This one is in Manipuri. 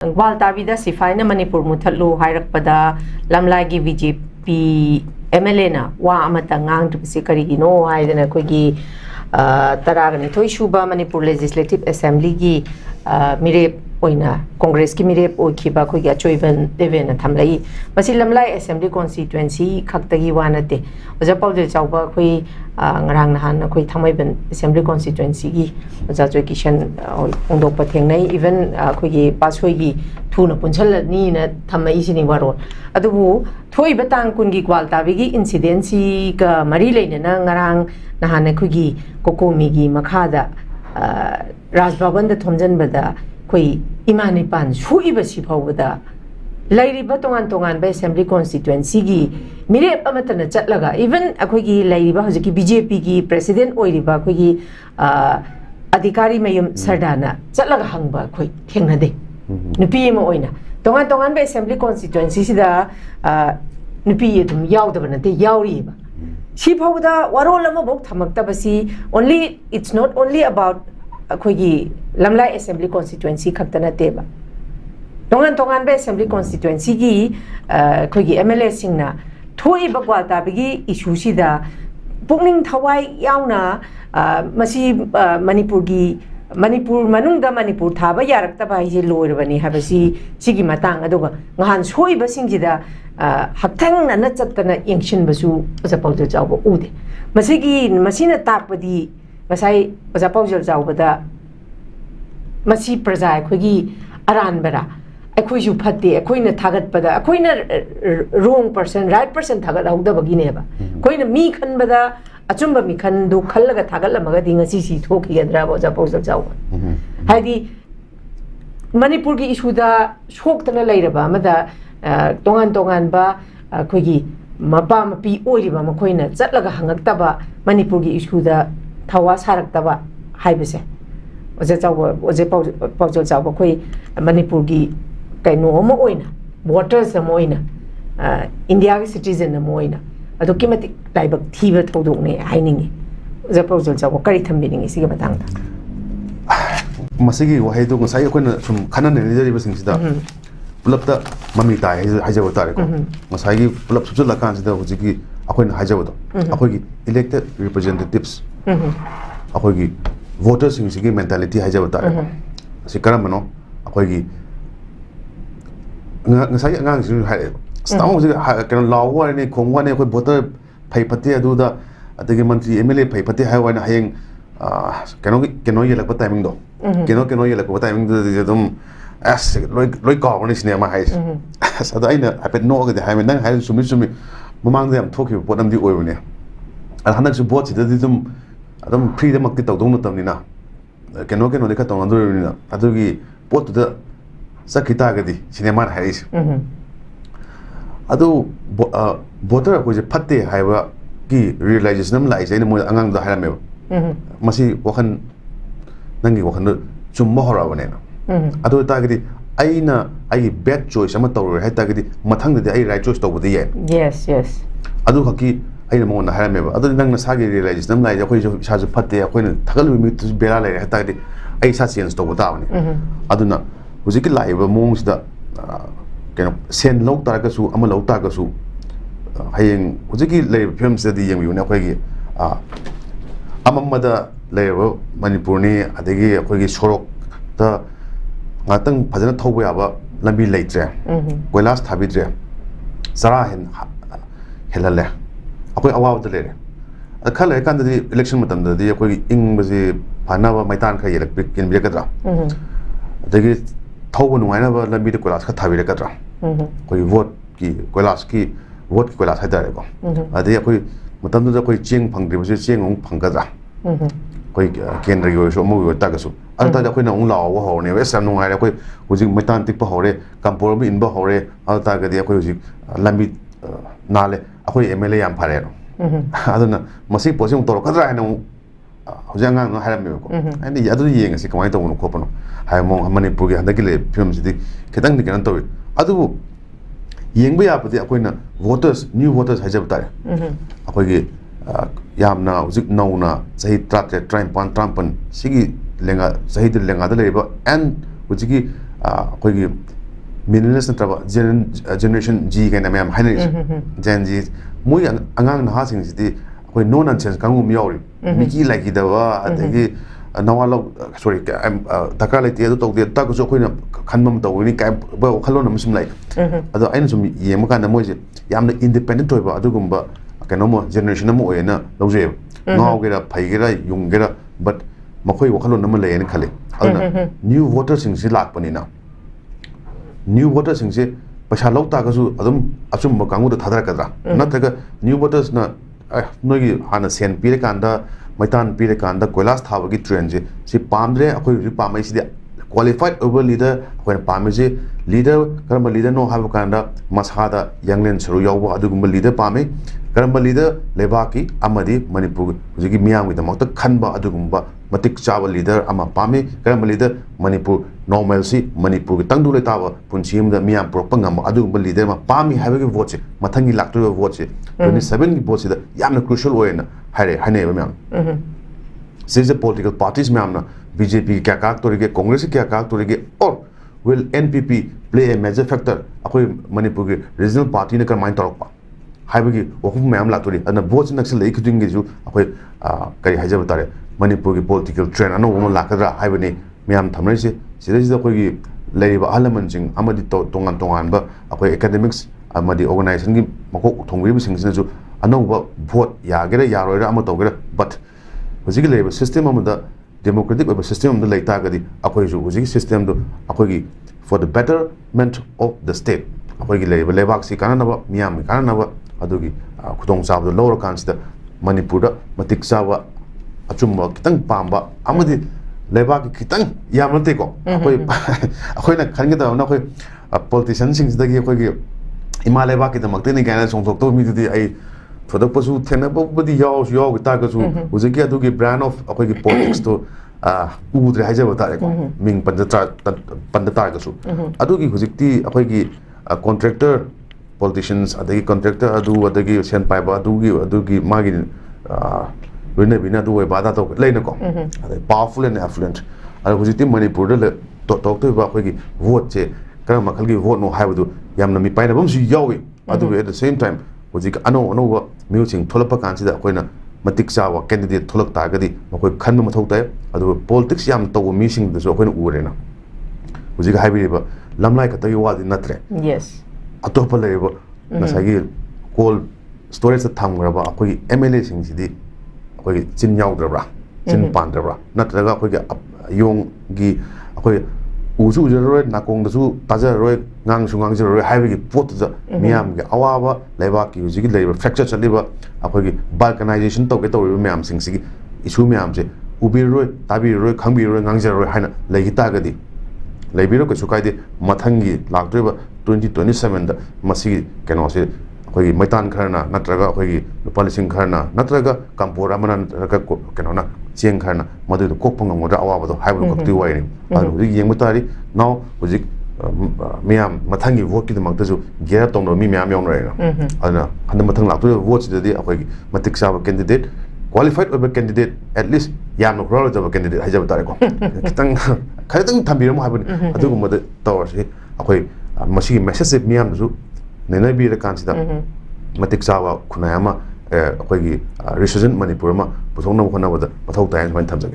Gwaltabida Sifaina Manipur Muthalu Hairakpada Lamlagi BJP MLA na wa amata ngang tupsi karigino haidana kogi taragani thoi shuba Manipur Legislative Assembly gi mirep oina Congress ki mirep oikhiba kogi achoiban devena thamlai masi lamlai Assembly constituency khaktagi wanate oja pawje chawba khoi ngarang nahan khoi thamaiban Assembly constituency gi oja choi kishan ongdok pathengnai even khoi gi pasoi gi thuna punchal ni na thamai sini warol adubu thoi batang kun gi Gwaltabi gi incidency ka mari leina na ngarang nahan khoi gi kokomi gi makhada Raj Bhavan da thomjan bada koi imani pan shui ba si phawda lairi ba tongan tongan ba Assembly constituency gi mirep amatana chatlaga even akhoi gi lairi ba hojiki BJP gi president oiri ba khoi gi adhikari mayum sardana chatlaga hangba khoi thengna de nupi ma oina tongan tongan ba Assembly constituency sida nupi yedum yaudaba na te yauri ba si phawda warol ama bok thamakta basi only it's not only about akhoi Lamlai Assembly constituency khaktana teba tongan tongan be Assembly constituency gi akhoi MLA singna thoi ba Gwaltabi gi issue sida pukning thawai yauna masi Manipur manungda Manipur thaba yarakta ba hi loirabani habasi sigi matang aduga ngahan soi ba singjida haktang na chatana yengshin basu japawjal chawba ude masina takpadi masai japawjal chawbada masi praja akhoi aranbara akhoi ju phatte akhoi thagat pada akhoi wrong person right person thagat haudabagi neba akhoi mi khanbada achumba mi khan do khallaga thagat lamaga dinga si thoki gadra bo japawjal chaw haidi Manipur gi issue da shoktana leiraba amada tongan tongan ba akhoi mapa mapi oiriba makhoina chatlaga hangaktaba Manipur gi issue da thawa saraktaba haibase oje pawjal chawba khoi Manipur gi kaino ama oina voters ama oina India gi citizen ama oina aduki mati laibak thiba thodokne hainingi oje pawjal chawba kari thambiningi sigi matangda masigi wahaido ngasai akoina sum khanane rijari basingsida pulapta mami tai haijaba tare ko ngasai gi pulap subjala kansida hujiki akoina haijaba do akoigi elected representatives akoigi voters sigi mentality haijaba tare ko sikaramano akoigi ngasai angang sing hai stang hujiki kan lawa ni khongwa ne akoi voter phai phate aduda adagi mantri MLA phai phate haiwa na hayeng keno yelak timing do keno yelak timing do dum as loi ko ni cinema hai sada aina apet no ga hai nang hai sumi mamang dem thoki bodam di oibune al hanak su bot sida dum adam free dem akti tawdong natam ni na keno de ka tawang do ni na adugi pot da sakita ga di cinema hai adu voter ko je phatte haiwa ki realization lai sai mo angang da haram masi wakhan nangi wakhan chumma horawane na adu tagidi aina ai bad choice ama tawre hai tagidi mathang de ai right choice tawbudi ye yes adu khaki aina mo na haram adu nang na sagi realization lai khoi sa ju phatte khoi na thagal mi bela lai hai tagidi ai sa change tawbuda ne aduna hujiki lai ba mong sida keno sen lok tar ka su ama lok tar ka su hayeng hujiki lai film study yang wi na khoi gi amamada lebo Manipur ni adegi akhoi sorok ta ngatang phajana thobu yaba lambi leitre koilas thabidre sara hen helale akhoi awaw de le akhale kan de election matam de akhoi ing baji phanawa maitan kha yelak kin bi kadra adegi thobu nuaina ba lambi de koilas kha thabire kadra koi vote ki koilas haidare ko adegi akhoi matam de koi cheng phangri baji cheng ong phangkadra koi kendra gi so mo ta ga su anta da koi na ong law wa ho ne wesam nong ai koi hujik maitan tik pa hore kampor bi in ba hore alta ga dia koi hujik lambi nale akoi MLA yam phare no aduna masi posing tor kadra hena hujang ngang haram me ko ani adu yeng si kamai to no ko pano hai mo Manipur gi handa gi le film si ketang ni kan to adu yeng ba ya pati akoi na voters new voters hajab tare akoi gi yamna uzik nauna sahi trate trampan sigi lenga sahi de lenga da leba and ujiki koi gi millennials natraba generation G kaina mayam hainari Gen Z moi angang naha sing sidi akoi no nonsense kangu mi yauri miki like dawa adagi nawala sorry dakar lai te to de ta ko khoi na khanmam to ni kai ba khalo na musum lai ado aina sum yema kan moi je yamna independent toiba adugumba kano mo generation mo ena lawje ngaw gera phai gera yung gera but makhoi wakhalo na ma lai na khale aduna new voters sing si lak pani na new voters sing se pasha lau ta ka su adum achum ba kangu da thadra kadra natraga new voters na nogi hana sen pire kanda maitan pire kanda koilas thabagi trend je si pamdre akoi ri pamai si qualified over leader akoi pamai je leader karamba leader no have kanda masada younglen saru yawa adugumba leader pamai karamba leader lebaki amadi manipur jigi miyam gi damakta khanba adugumba matik chawa leader ama pamai karamba leader manipur normal si manipur gi tangdu le tawa punchim da miyam propangam adugumba leader ma pami have gi vote mathangi laktu vote 27 gi vote da yamna crucial oina hare hane ba myam sise political parties myam na BJP kya ka to ge Congress kya ka to ge or will NPP play a major factor akoi manipur gi regional party na kar main torok haibagi wakum mayam laturi ana vote naksal lei khuding ge ju akoi kari hajab tare manipur gi political trend ano woma lakadra haibani mayam thamrai se sida sida koi gi leiba alaman jing amadi to tongan tongan ba akoi academics amadi organization gi makok thongri bi singsin ju ano ba vote ya gera ya roira ama to gera but hojigi leiba system amada democratic over system amda leita gadi akoi ju hojigi system do akoi gi for the betterment of the state akoi gi leiba lebak si kana na ba miyam kana na ba adugi khudong sab do lower kansida manipur da matik sawa achumba kitang pamba amadi lebak kitang yamate ko akoi na khange da na akoi politicians sing da gi akoi gi ima lebak ki da makte ni kana song sok to mi di ai product pasu thena bodi yaw ta ka su ujegi adugi brand of akoi gi politics to udre haja bata ko ming pandata ka su adugi hujikti akoi gi contractor politicians adagi contractor adagi sen paiba adugi magi rene bina du bada to leina ko powerful and affluent adu hujiti manipur da to to ba khoi gi vote che kara makhal gi vote no haibu yamna mi paina bam su yawi adu at the same time hujik ano wa music tholapa kansi da koina matik chawa candidate tholak ta gadi makoi khanba mathau tai adu politics yam to mi sing da so koina urena hujik haibi ba lamlai ka tayi wa di natre yes atop lebo nasagi cold storage thamgraba akoi MLA sing sidi akoi chin yaudra chin pandra natraga akoi yong gi akoi usu jeroi nakong dasu tajaroi ngang sungang jeroi haibi pot da miam gi awawa leba ki uji gi leba fracture chaliba akoi gi balkanization to ge to miam sing sigi issue miam je ubiroi tabiroi khangbiroi ngang jeroi haina legi ta gadi leibiro ko sukai de mathangi lakdriba 2027 da masi keno se akoi maitan kharna natraga akoi policing kharna natraga kampura mana natraga keno na cheng kharna madu kokpang ngoda awa do haibu ko ti wai ni adu ri yeng mutari now hojik miam mathangi vote ki mak ju gera tong no mi miam yong rai na ana handa mathang laktu vote de akoi matik sa candidate qualified over candidate at least yam no role of candidate hajab tare ko kitang khaitang thambir mo haibuni adu gum de tawar si akoi masi message miam ju nena bi ra kansida matik sawa khunayama akoi gi resident manipur ma puthong na khona bada mathau tai man thamjage